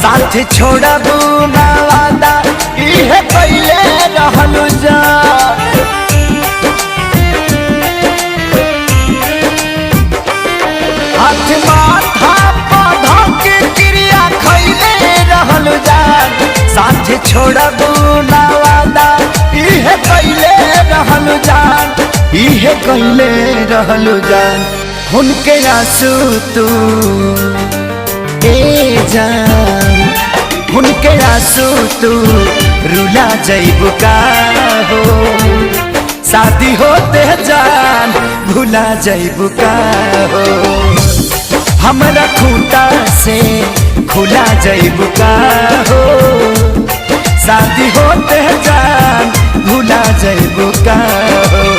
साथ छोड़बू ना वादा इहे कइले रहलू जान। हाथ माथा पौधा के क्रिया खइले रहलू जान। साथ छोड़बू ना वादा इहे कइले रहलू जान, इहे कइले रहलू जान। उनके आंसू तू ए जान, उनके आंसू तू रुला जइबू का हो। शादी होते जान भुला जइबू का हो। हमरा खूंटा से खुला जइबू का हो। शादी होते जान भुला जइबू का हो।